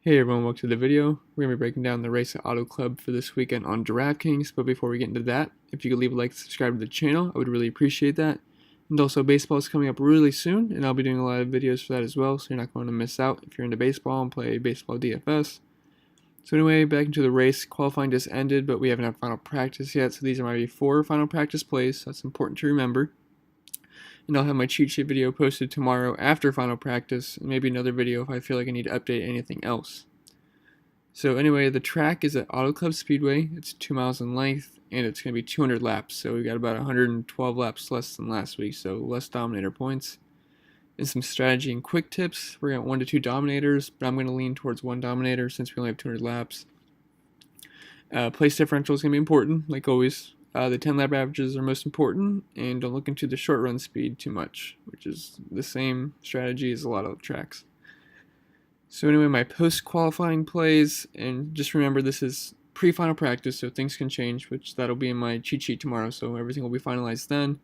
Hey everyone, welcome to the video. We're going to be breaking down the race at Auto Club for this weekend on DraftKings, but before we get into that, if you could leave a like and subscribe to the channel, I would really appreciate that. And also, baseball is coming up really soon, and I'll be doing a lot of videos for that as well, so you're not going to miss out if you're into baseball and play baseball DFS. So anyway, back into the race. Qualifying just ended, but we haven't had final practice yet, so these are my 4 final practice plays, so that's important to remember. And I'll have my cheat sheet video posted tomorrow after final practice, and maybe another video if I feel like I need to update anything else. So anyway, the track is at Auto Club Speedway. It's 2 miles in length, and it's going to be 200 laps. So we got about 112 laps less than last week, so less Dominator points. And some strategy and quick tips. We're going to 1 to 2 Dominators, but I'm going to lean towards 1 Dominator since we only have 200 laps. Place differential is going to be important, like always. The 10 lap averages are most important, and don't look into the short run speed too much, which is the same strategy as a lot of tracks. So anyway, my post-qualifying plays, and just remember this is pre-final practice, so things can change, which that'll be in my cheat sheet tomorrow, so everything will be finalized then.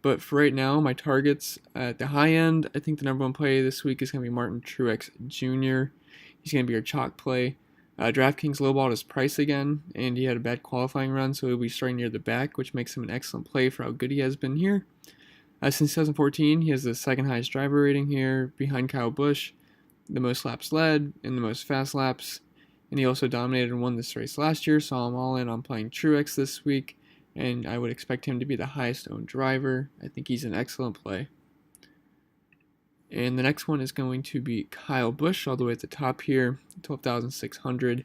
But for right now, my targets at the high end, I think the number 1 play this week is going to be Martin Truex Jr. He's going to be your chalk play. DraftKings lowballed his price again, and he had a bad qualifying run, so he'll be starting near the back, which makes him an excellent play for how good he has been here. Since 2014, he has the 2nd highest driver rating here, behind Kyle Busch, the most laps led, and the most fast laps. And he also dominated and won this race last year, so I'm all in on playing Truex this week, and I would expect him to be the highest owned driver. I think he's an excellent play. And the next one is going to be Kyle Busch, all the way at the top here, 12,600.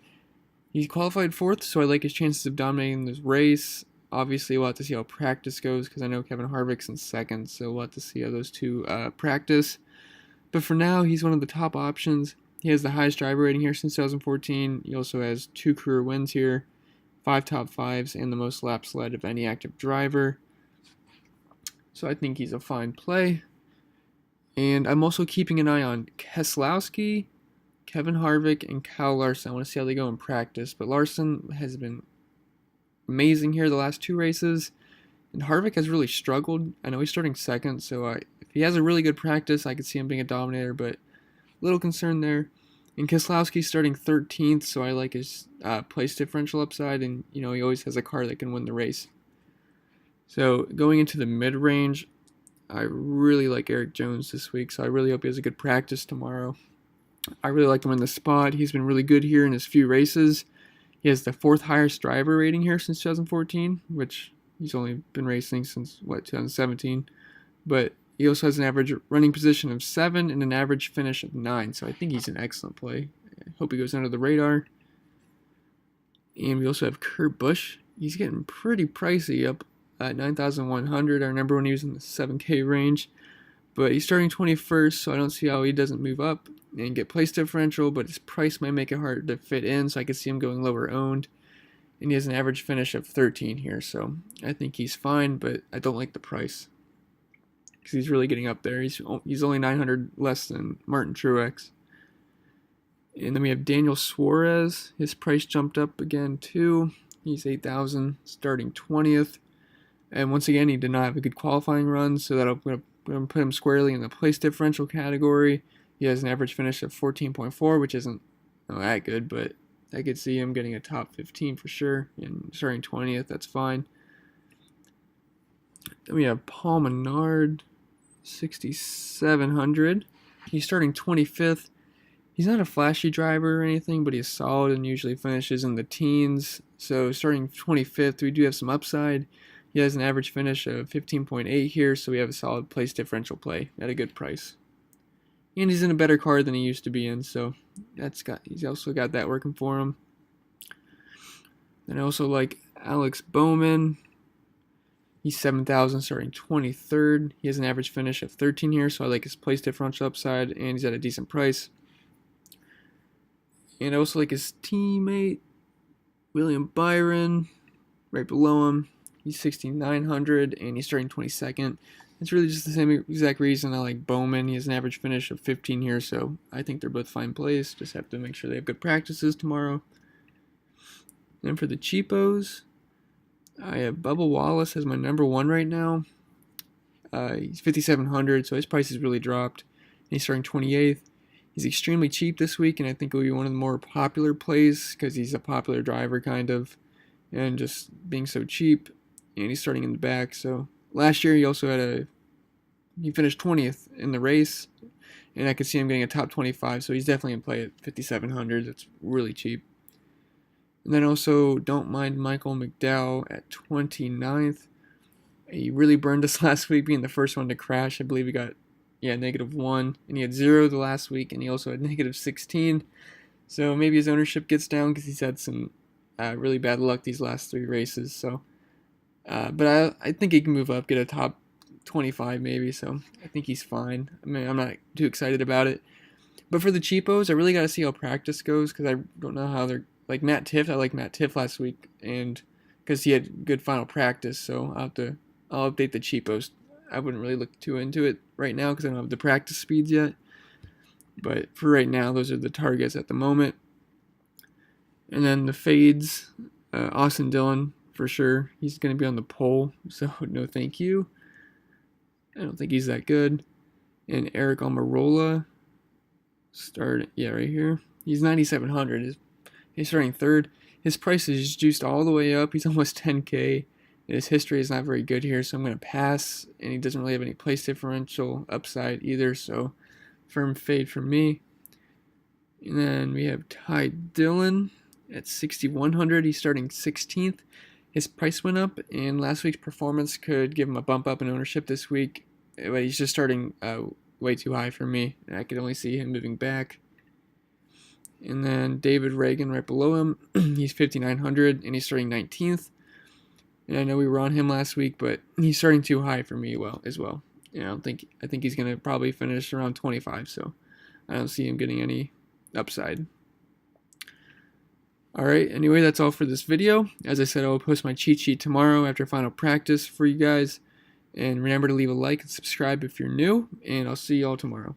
He qualified 4th, so I like his chances of dominating this race. Obviously, we'll have to see how practice goes, because I know Kevin Harvick's in 2nd, so we'll have to see how those two practice. But for now, he's one of the top options. He has the highest driver rating here since 2014. He also has 2 career wins here, 5 top 5s, and the most laps led of any active driver. So I think he's a fine play. And I'm also keeping an eye on Keselowski, Kevin Harvick, and Kyle Larson. I want to see how they go in practice. But Larson has been amazing here the last 2 races. And Harvick has really struggled. I know he's starting 2nd, so if he has a really good practice, I could see him being a dominator, but a little concern there. And Keselowski's starting 13th, so I like his place differential upside, and he always has a car that can win the race. So going into the mid-range, I really like Erik Jones this week, so I really hope he has a good practice tomorrow. I really like him in the spot. He's been really good here in his few races. He has the 4th highest driver rating here since 2014, which he's only been racing since, 2017. But he also has an average running position of 7 and an average finish of 9, so I think he's an excellent play. I hope he goes under the radar. And we also have Kurt Busch. He's getting pretty pricey, up at 9,100. I remember when he was in the 7K range. But he's starting 21st, so I don't see how he doesn't move up and get place differential, but his price might make it hard to fit in, so I could see him going lower owned. And he has an average finish of 13 here, so I think he's fine, but I don't like the price, because he's really getting up there. He's only 900 less than Martin Truex. And then we have Daniel Suarez. His price jumped up again too. He's 8,000, starting 20th. And once again, he did not have a good qualifying run, so I'm going to put him squarely in the place differential category. He has an average finish of 14.4, which isn't that good, but I could see him getting a top 15 for sure. And starting 20th, that's fine. Then we have Paul Menard, 6,700. He's starting 25th. He's not a flashy driver or anything, but he's solid and usually finishes in the teens. So starting 25th, we do have some upside. He has an average finish of 15.8 here, so we have a solid place differential play at a good price. And he's in a better car than he used to be in, so he's also got that working for him. And I also like Alex Bowman. He's 7,000, starting 23rd. He has an average finish of 13 here, so I like his place differential upside, and he's at a decent price. And I also like his teammate, William Byron, right below him. He's 6,900, and he's starting 22nd. It's really just the same exact reason I like Bowman. He has an average finish of 15 here, so I think they're both fine plays. Just have to make sure they have good practices tomorrow. And for the cheapos, I have Bubba Wallace as my number 1 right now. He's 5,700, so his price has really dropped. And he's starting 28th. He's extremely cheap this week, and I think he'll be one of the more popular plays because he's a popular driver, kind of, and just being so cheap, and he's starting in the back. So last year he also had he finished 20th in the race, and I could see him getting a top 25, so he's definitely in play at 5,700. That's really cheap. And then also don't mind Michael McDowell at 29th. He really burned us last week, being the first one to crash. I believe he got -1, and he had 0 the last week, and he also had -16. So maybe his ownership gets down because he's had some really bad luck these last 3 races. So, but I think he can move up, get a top 25 maybe. So I think he's fine. I mean, I'm not too excited about it. But for the cheapos, I really got to see how practice goes because I don't know how they're like Matt Tiff. I like Matt Tiff last week, and because he had good final practice. So I'll update the cheapos. I wouldn't really look too into it right now because I don't have the practice speeds yet. But for right now, those are the targets at the moment. And then the fades, Austin Dillon for sure. He's going to be on the pole, so no thank you. I don't think he's that good. And ERIK ALMIROLA, right here. He's 9,700. He's starting third. His price is juiced all the way up. He's almost 10K. His history is not very good here, so I'm going to pass. And he doesn't really have any place differential upside either, so firm fade for me. And then we have DILLON at 6,100. He's starting 16th. His price went up, and last week's performance could give him a bump up in ownership this week. But he's just starting way too high for me. And I could only see him moving back. And then David RAGAN right below him. He's 5,900, and he's starting 19th. And I know we were on him last week, but he's starting too high for me as well. I think he's going to probably finish around 25, so I don't see him getting any upside. Alright, anyway, that's all for this video. As I said, I will post my cheat sheet tomorrow after final practice for you guys. And remember to leave a like and subscribe if you're new, and I'll see you all tomorrow.